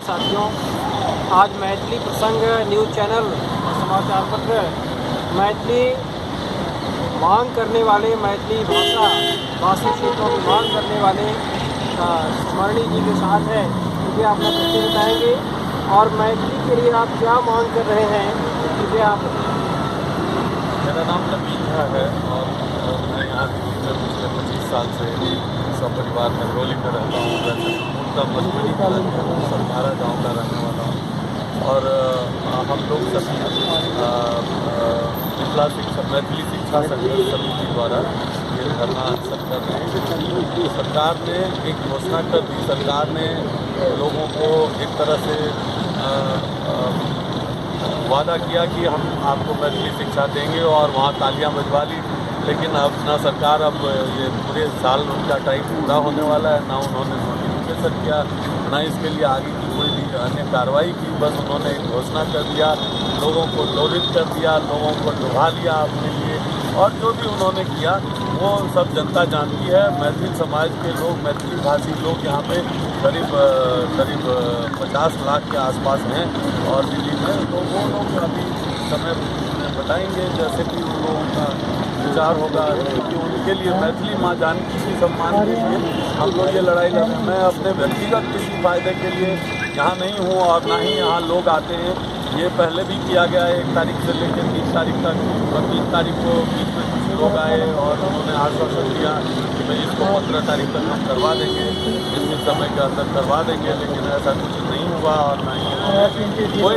साथियों, आज मैथिली प्रसंग न्यूज़ चैनल और समाचार पत्र मैथिली मांग करने वाले, मैथिली भाषी क्षेत्रों की मांग करने वाले स्मरणी जी के साथ है। क्योंकि आप अपना परिचय बताएंगे और मैथिली के लिए आप क्या मांग कर रहे हैं, क्योंकि आप। मेरा नाम लवीन है और मैं यहाँ दिल्ली में पिछले 25 साल से सपरिवार मंगरौली में रहता हूँ। वैसे मूलतः मधुबनी का सरधारा गाँव का रहने वाला हूँ और हम लोग सभी मैथिली शिक्षा संघर्ष समिति द्वारा ये धरना सब कर रहे हैं। सरकार ने एक घोषणा कर दी। सरकार ने लोगों को एक तरह से वादा किया कि हम आपको मैथिली शिक्षा देंगे और वहाँ तालियां बजवा ली, लेकिन अब ना सरकार, अब ये पूरे साल उनका टाइम पूरा होने वाला है, ना उन्होंने नोटिफिकेशन किया, ना इसके लिए आगे की कोई भी अन्य कार्रवाई की। बस उन्होंने एक घोषणा कर दिया, लोगों को लोभित कर दिया, लोगों को लुभा लिया अपने लिए, और जो भी उन्होंने किया वो सब जनता जानती है। मैथिली समाज के लोग, मैथिली भाषी लोग यहाँ पे करीब 50 लाख के आसपास हैं और दिल्ली में, तो वो लोग अभी समय बताएंगे जैसे कि उन लोगों का विचार होगा कि उनके लिए मैथिली माँ जानकी के सम्मान के लिए हम लोग ये लड़ाई लड़ रहे हैं। मैं अपने व्यक्तिगत किसी फायदे के लिए यहाँ नहीं हूँ और ना ही यहाँ लोग आते हैं। ये पहले भी किया गया है, 1 तारीख से लेकर 30 तारीख तक, और 30 तारीख को बीच में कुछ लोग आए और उन्होंने आश्वासन दिया कि भाई इसको 15 तारीख तक हम करवा देंगे, इस समय के अंदर करवा देंगे, लेकिन ऐसा कुछ नहीं हुआ और ना ही कोई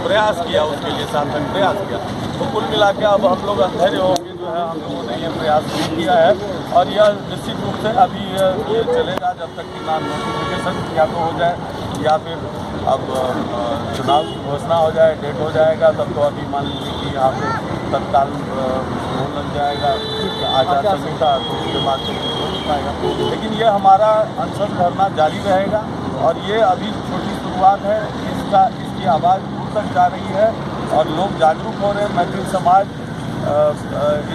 प्रयास किया उसके लिए, सार्थक प्रयास किया। तो कुल मिला के अब हम लोग अंधेरे हो गए जो है, हम लोगों ने ये प्रयास नहीं किया है और यह निश्चित रूप से अभी ये चलेगा जब तक कि ना नोटिफिकेशन या तो हो जाए या फिर अब चुनाव की घोषणा हो जाए, डेट हो जाएगा, तब तो अभी मान लीजिए कि यहाँ पे तत्काल वो लग जाएगा आचार संहिता, तो उसके बाद हो नहीं पाएगा। लेकिन ये हमारा अनशन धरना जारी रहेगा और ये अभी छोटी शुरुआत है। इसकी आवाज़ दूर तक जा रही है और लोग जागरूक हो रहे हैं। मैथिली समाज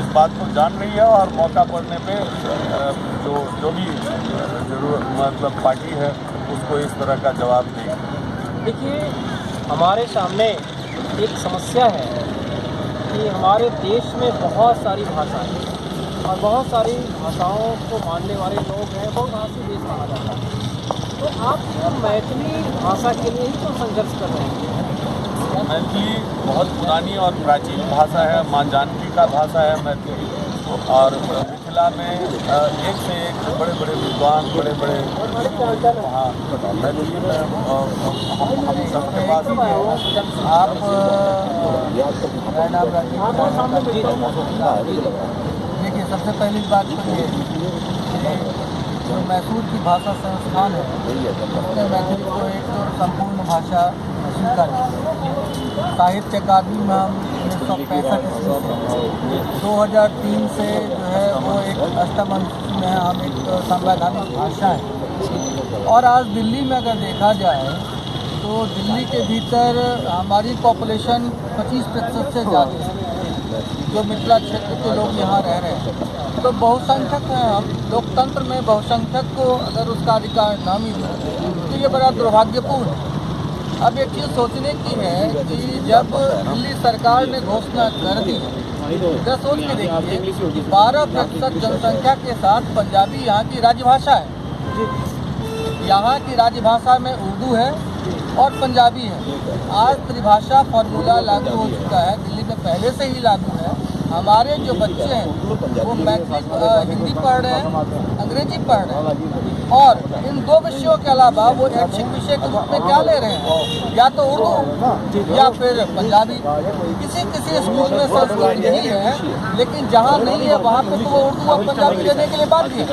इस बात को जान रही है और मौका पड़ने पे जो भी मतलब पार्टी है उसको इस तरह का जवाब देगी। देखिए, हमारे सामने एक समस्या है कि हमारे देश में बहुत सारी भाषाएं और बहुत सारी भाषाओं को मानने वाले लोग हैं, बहुभाषी देश कहा जाता है। तो आप केवल मैथिली भाषा के लिए ही तो संघर्ष कर रहे हैं? मैथिली बहुत पुरानी और प्राचीन भाषा है, माँ जानकी का भाषा है मैथिली, और मिथिला में एक से एक बड़े बड़े विद्वान, बड़े बड़े वहाँ मैथिली में हम सबके पास आप देखिए, सबसे पहली बात तो ये जो मैसूर की भाषा संस्थान है उसने मैथिली को एक संपूर्ण भाषा स्वीकार की। साहित्य अकादमी में हम 1965 ईस्वी से 2003 से जो है वो एक अष्टम अनुसूची में हम एक संवैधानिक भाषा है। और आज दिल्ली में अगर देखा जाए तो दिल्ली के भीतर हमारी पॉपुलेशन 25% से ज़्यादा है, जो मिथिला क्षेत्र के लोग यहाँ रह रहे हैं। तो बहुसंख्यक हैं हम। लोकतंत्र में बहुसंख्यक को अगर उसका अधिकार ना मिले तो ये बड़ा दुर्भाग्यपूर्ण है। अब एक चीज़ सोचने की है कि जब दिल्ली सरकार ने घोषणा कर दी, तो सोच के देखिए 12% जनसंख्या के साथ पंजाबी यहाँ की राजभाषा है। यहाँ की राजभाषा में उर्दू है और पंजाबी है। आज त्रिभाषा फार्मूला लागू हो चुका है, दिल्ली में पहले से ही लागू है। हमारे जो बच्चे हैं वो मैथिली हिंदी पढ़ रहे हैं, अंग्रेजी पढ़ रहे हैं, और इन 2 विषयों के अलावा वो ऐच्छिक विषय के रूप में क्या ले रहे हैं, या तो उर्दू या फिर पंजाबी। किसी स्कूल में संस्कृत नहीं है, लेकिन जहाँ नहीं है वहाँ पे तो वो उर्दू और पंजाबी लेने के लिए बाध्य है।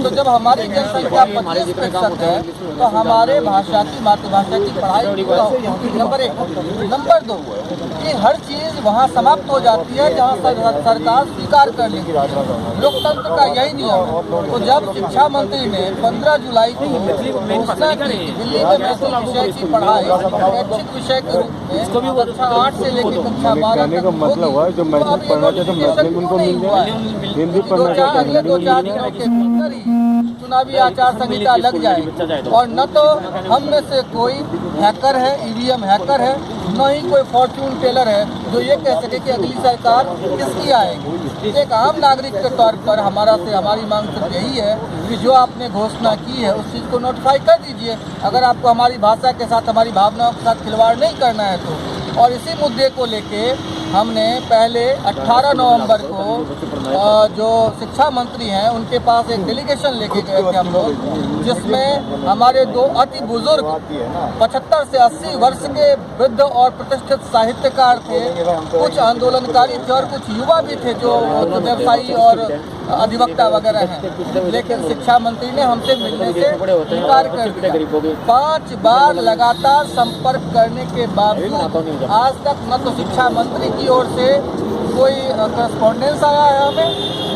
तो जब हमारी जनसंख्या 25% है तो हमारे भाषा की, मातृभाषा की पढ़ाई पूरा होगी, नंबर 1। नंबर 2, कि हर चीज़ वहाँ समाप्त हो जाती है जहाँ सरकार स्वीकार कर लेगी। लोकतंत्र का यही नियम है। तो जब शिक्षा मंत्री ने 15 जुलाई को घोषणा की दिल्ली में मैथिली विषय की पढ़ाई ऐच्छिक विषय के रूप में कक्षा 8 से लेकर कक्षा 12 तक मतलब है, जो मैथिली पढ़ना चाहते हैं मैथिली उनको मिल जाए, हिंदी पढ़ना चाहते हैं हिंदी। 2-4 दिनों के भीतर ही चुनावी आचार संहिता लग जाए, और न तो हम में से कोई हैकर है, ईवीएम हैकर है, न ही कोई फॉर्च्यून टेलर है जो ये कह सके कि अगली सरकार किसकी आएगी। एक आम नागरिक के तौर पर हमारी मांग सिर्फ यही है कि जो आपने घोषणा की है उस चीज़ को नोटिफाई कर दीजिए, अगर आपको हमारी भाषा के साथ, हमारी भावनाओं के साथ खिलवाड़ नहीं करना है तो। और इसी मुद्दे को लेके हमने पहले 18 नवंबर को जो शिक्षा मंत्री हैं उनके पास एक डेलीगेशन लेके गए थे हम लोग, जिसमें हमारे दो अति बुजुर्ग 75 से 80 वर्ष के वृद्ध और प्रतिष्ठित साहित्यकार थे, कुछ आंदोलनकारी थे और कुछ युवा भी थे जो व्यवसायी और अधिवक्ता वगैरह हैं। लेकिन शिक्षा मंत्री ने हमसे मिलने से इनकार कर दिया। 5 बार लगातार संपर्क करने के बावजूद आज तक न तो शिक्षा मंत्री की ओर से कोई करस्पॉन्डेंस आया है हमें,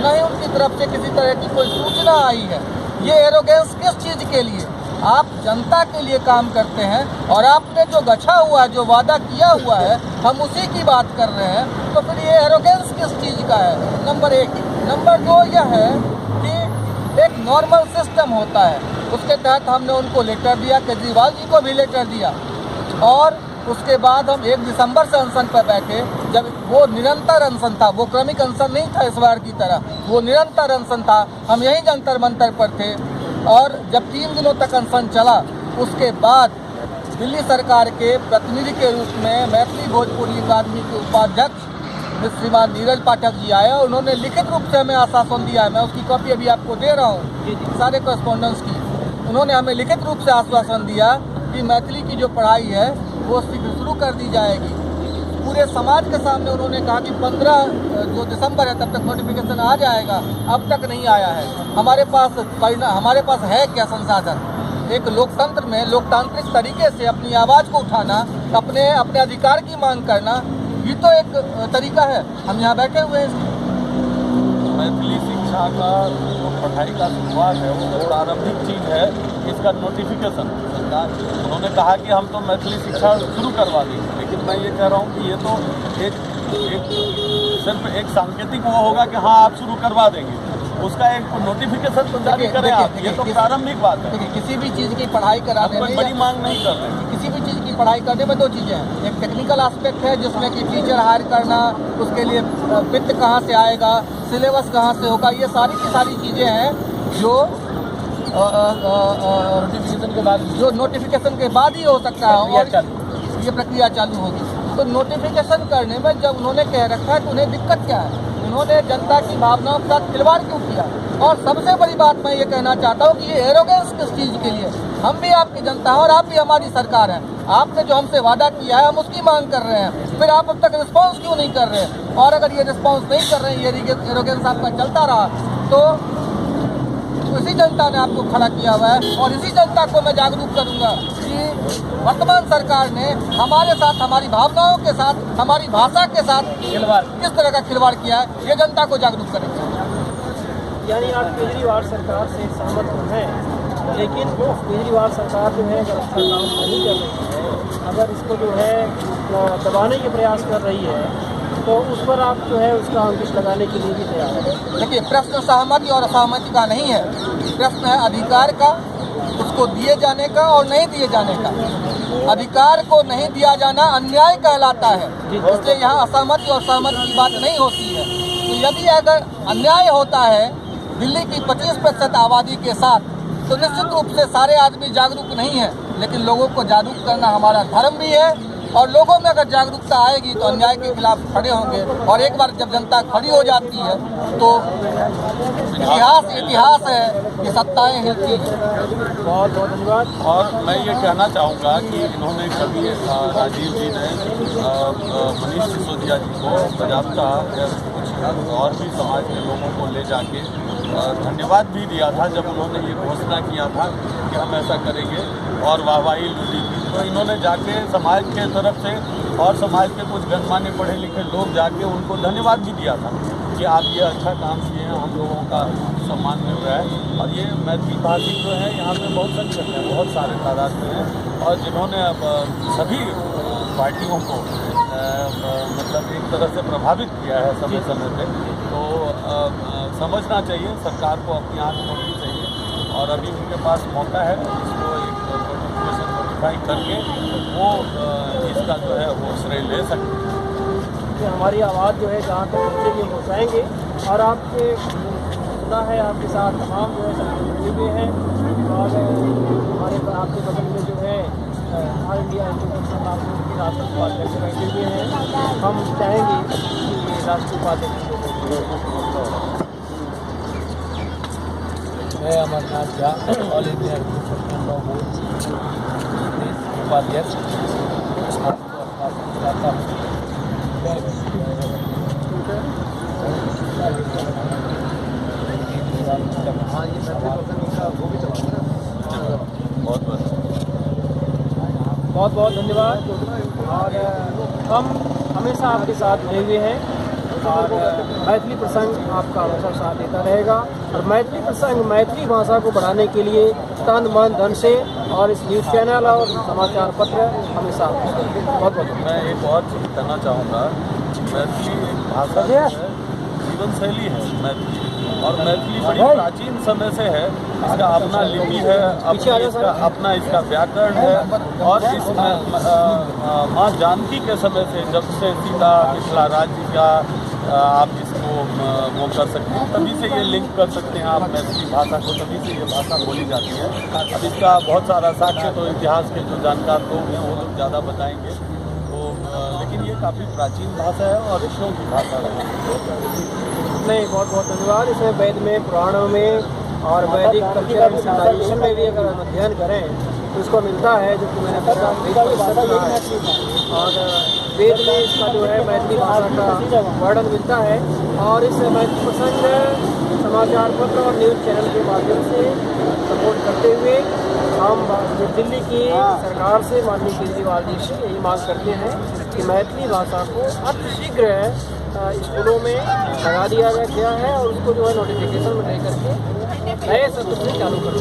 न ही उनकी तरफ से किसी तरह की कोई सूचना आई है। ये एरोगेंस किस चीज़ के लिए? आप जनता के लिए काम करते हैं और आपने जो गछा हुआ है, जो वादा किया हुआ है, हम उसी की बात कर रहे हैं, तो फिर ये एरोगेंस किस चीज़ का है? नंबर 1। नंबर 2 यह है कि एक नॉर्मल सिस्टम होता है, उसके तहत हमने उनको लेटर दिया, केजरीवाल जी को भी लेटर दिया, और उसके बाद हम 1 दिसंबर से अनशन पर बैठे। जब वो निरंतर अनशन था, वो क्रमिक अनशन नहीं था इस बार की तरह, वो निरंतर अनशन था। हम यहीं जंतर मंतर पर थे, और जब 3 दिनों तक अनशन चला, उसके बाद दिल्ली सरकार के प्रतिनिधि के रूप में मैथिली भोजपुरी अकादमी के उपाध्यक्ष श्रीमान नीरज पाठक जी आए, और उन्होंने लिखित रूप से हमें आश्वासन दिया है। मैं उसकी कॉपी अभी आपको दे रहा हूँ, सारे कॉरेस्पॉन्डेंस की। उन्होंने हमें लिखित रूप से आश्वासन दिया कि मैथिली की जो पढ़ाई है वो शीघ्र शुरू कर दी जाएगी। पूरे समाज के सामने उन्होंने कहा कि 15 जो दिसंबर है तब तक नोटिफिकेशन आ जाएगा, अब तक नहीं आया है। हमारे पास है क्या संसाधन? एक लोकतंत्र में लोकतांत्रिक तरीके से अपनी आवाज़ को उठाना, अपने अधिकार की मांग करना, ये तो एक तरीका है। हम यहाँ बैठे हुए हैं। मैथिली शिक्षा का जो पढ़ाई का शुरुआत है वो तो प्रारंभिक चीज़ है, इसका नोटिफिकेशन सरकार, उन्होंने कहा कि हम तो मैथिली शिक्षा शुरू करवा देंगे, लेकिन मैं ये कह रहा हूँ कि ये तो सिर्फ एक सांकेतिक वो होगा कि हाँ आप शुरू करवा देंगे, उसका एक नोटिफिकेशन तो जारी करें आप। ये तो प्रारंभिक बात है। किसी भी चीज़ की पढ़ाई कराने में बड़ी मांग नहीं कर रहे। किसी भी चीज़ की पढ़ाई करने में 2 चीज़ें हैं। एक टेक्निकल एस्पेक्ट है जिसमें कि टीचर हायर करना, उसके लिए वित्त कहाँ से आएगा, सिलेबस कहाँ से होगा, ये सारी की सारी चीज़ें हैं जो नोटिफिकेशन के बाद ही हो सकता है, और ये प्रक्रिया चालू होगी। तो नोटिफिकेशन करने में जब उन्होंने कह रखा है तो उन्हें दिक्कत क्या है? उन्होंने जनता की भावनाओं के साथ खिलवाड़ क्यों किया? और सबसे बड़ी बात मैं ये कहना चाहता हूँ कि ये एरोगेंस किस चीज़ के लिए? हम भी आपकी जनता हैं और आप भी हमारी सरकार हैं। आपने जो हमसे वादा किया है हम उसकी मांग कर रहे हैं, फिर आप अब तक रिस्पॉन्स क्यों नहीं कर रहे हैं? और अगर ये रिस्पॉन्स नहीं कर रहे हैं, ये एरोगेंस आपका चलता रहा, तो इसी जनता ने आपको खड़ा किया हुआ है, और इसी जनता को मैं जागरूक करूंगा कि वर्तमान सरकार ने हमारे साथ, हमारी भावनाओं के साथ, हमारी भाषा के साथ किस तरह का खिलवाड़ किया है, ये जनता को जागरूक करेंगे। यानी आप केजरीवाल सरकार से सहमत हैं, लेकिन केजरीवाल सरकार जो है अगर अच्छा काम नहीं कर रही है, अगर इसको जो है दबाने के प्रयास कर रही है, तो उस पर आप जो है उसका अंकुश लगाने के लिए भी तैयार है। देखिए, प्रश्न सहमति और असहमति का नहीं है, प्रश्न है अधिकार का, उसको दिए जाने का और नहीं दिए जाने का। अधिकार को नहीं दिया जाना अन्याय कहलाता है, इसलिए यहाँ असहमति और सहमति की बात नहीं होती है। तो यदि अगर अन्याय होता है दिल्ली की 25% आबादी के साथ, तो निश्चित रूप से सारे आदमी जागरूक नहीं है, लेकिन लोगों को जागरूक करना हमारा धर्म भी है, और लोगों में अगर जागरूकता आएगी तो अन्याय के खिलाफ खड़े होंगे। और एक बार जब जनता खड़ी हो जाती है तो इतिहास है कि सत्ताएं हिलती हैं। बहुत बहुत धन्यवाद। और मैं ये कहना चाहूँगा कि इन्होंने कभी राजीव जी ने मनीष सिसोदिया जी को बजाबता कुछ और भी समाज के लोगों को ले जाके धन्यवाद भी दिया था जब उन्होंने ये घोषणा किया था कि हम ऐसा करेंगे, और वाहवाही लूटी थी। तो इन्होंने जाके समाज के तरफ से और समाज के कुछ गणमान्य पढ़े लिखे लोग जाके उनको धन्यवाद भी दिया था कि आप ये अच्छा काम किए हैं, हम लोगों का सम्मान मिल रहा है। और ये मैथिली भाषी जो है यहाँ पे बहुत संख्यक हैं, बहुत सारे तादाद में हैं, और जिन्होंने अब सभी पार्टियों को मतलब एक तरह से प्रभावित किया है समय पे। तो समझना चाहिए, सरकार को अपनी आँख खोलनी चाहिए और अभी उनके पास मौका है इसको एक नोटिफिकेशन नोटिफाई करके वो इसका जो है वो श्रेय ले सकते हैं। कि हमारी आवाज़ जो है जहाँ तक पहुँचेगी हम पहुँचाएँगे। और आपसे सुना है आपके साथ तमाम जो है संगठन जुड़े हुए हैं और हमारे आपके बगल में जो है ऑल इंडिया इंस्टीट्यूट के राष्ट्रीय उपाध्यक्ष बैठे हुए हैं। हम चाहेंगे कि राष्ट्रीय उपाध्यक्ष मैं Amarnath Jha, all India education law board उपाध्यक्ष चाहता हूँ। बहुत बहुत धन्यवाद। और हम हमेशा आपके साथ जुड़े हुए हैं और मैथिली प्रसंग आपका हमेशा साथ देता रहेगा। और मैथिली प्रसंग मैथिली भाषा को बढ़ाने के लिए तन मन धन से और इस न्यूज़ चैनल और समाचार पत्र हमेशा बहुत बहुत। मैं एक और चीज़ कहना चाहूँगा, मैथिली एक भाषा जो है जीवन शैली है मैथिली, और मैथिली बड़ी प्राचीन समय से है। इसका अपना लिपि है, अपना इसका व्याकरण है। और इसमें माँ जानकी के समय से, जब से सीता मिथिला राज्य का आप इसको वो कर सकते हैं, तभी से ये लिंक कर सकते हैं आप मैथिली भाषा को, तभी से ये भाषा बोली जाती है। अब इसका बहुत सारा साक्ष्य तो इतिहास के जो जानकार लोग हैं वो लोग ज़्यादा बताएंगे। तो लेकिन ये काफ़ी प्राचीन भाषा है और ऋषियों की भाषा है। नहीं, बहुत बहुत धन्यवाद। इसमें वेद में, पुराणों में और वैदिक कल्चर एंड सिविलाइजेशन में भी अगर हम अध्ययन करें तो इसको मिलता है, जो कि मैंने पढ़ा और वेद में इसका जो है मैथिली भाषा का वर्णन मिलता है। और इस मैथिली प्रसंग समाचार पत्र और न्यूज़ चैनल के माध्यम से सपोर्ट करते हुए हम दिल्ली की सरकार से, माननीय केजरीवाल जी से यही मांग करते हैं कि मैथिली भाषा को अतिशीघ्र स्कूलों में लगा दिया गया है और उसको जो है नोटिफिकेशन में लेकर के नए सत्र से चालू करो।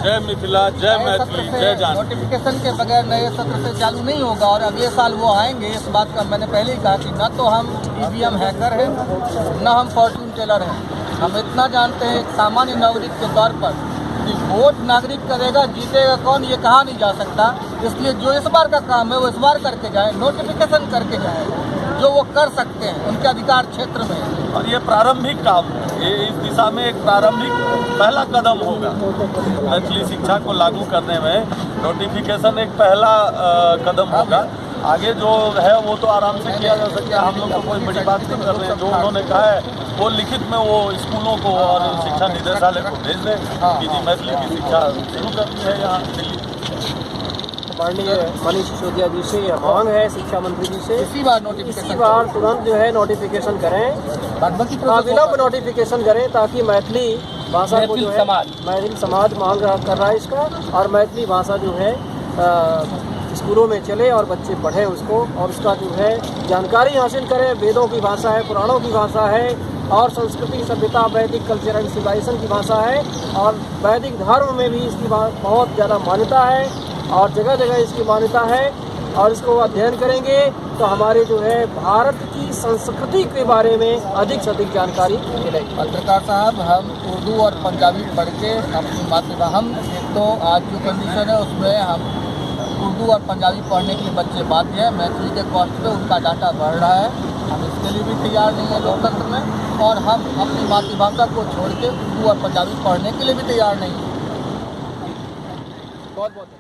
जय मिथिला, जय मैथिली, जय जानकी। नोटिफिकेशन के बगैर नए सत्र से चालू नहीं होगा। और अगले साल वो आएंगे, इस बात का मैंने पहले ही कहा कि न तो हम EVM हैकर हैं, न हम फॉर्चून टेलर हैं। हम इतना जानते हैं एक सामान्य नागरिक के तौर पर कि वोट नागरिक करेगा, जीतेगा कौन ये कहा नहीं जा सकता। इसलिए जो इस बार का काम है वो इस बार करके जाए, नोटिफिकेशन करके जाए, जो वो कर सकते हैं उनके अधिकार क्षेत्र में। और ये प्रारंभिक काम है, ये इस दिशा में एक प्रारंभिक पहला कदम होगा मैथिली शिक्षा को लागू करने में। नोटिफिकेशन एक पहला कदम होगा। आगे जो है वो तो आराम से किया जा सकता है। हम लोग तो कोई बड़ी बात नहीं कर रहे हैं। जो उन्होंने कहा है वो लिखित में वो स्कूलों को और शिक्षा निदेशालय को भेज दें कि जी मैथिली की शिक्षा शुरू करनी है यहाँ दिल्ली। माननीय मनीष सिसोदिया जी से यह मांग है, शिक्षा मंत्री जी से, इसी बार तुरंत जो है नोटिफिकेशन करें, विलंब नोटिफिकेशन करें, ताकि मैथिली भाषा को जो है मैथिली समाज मांग कर रहा है इसका, और मैथिली भाषा जो है स्कूलों में चले और बच्चे पढ़ें उसको, और उसका जो है जानकारी हासिल करें। वेदों की भाषा है, पुराणों की भाषा है, और संस्कृति सभ्यता वैदिक कल्चर एंड सिविलाइजेशन की भाषा है, और वैदिक धर्म में भी इसकी बहुत ज़्यादा मान्यता है और जगह जगह इसकी मान्यता है। और इसको अध्ययन करेंगे तो हमारे जो है भारत की संस्कृति के बारे में अधिक से अधिक जानकारी मिलेगी। पत्रकार साहब, हम उर्दू और पंजाबी पढ़ के अपनी मातृभाषा, हम एक तो आज जो कंडीशन है उसमें हम उर्दू और पंजाबी पढ़ने के लिए बच्चे बाध्य हैं। मैथिली के कॉस्ट पे उनका डाटा बढ़ रहा है, हम इसके लिए भी तैयार नहीं है लोकतंत्र में। और हम अपनी मातृभाषा को छोड़ के उर्दू और पंजाबी पढ़ने के लिए भी तैयार नहीं हैं। बहुत बहुत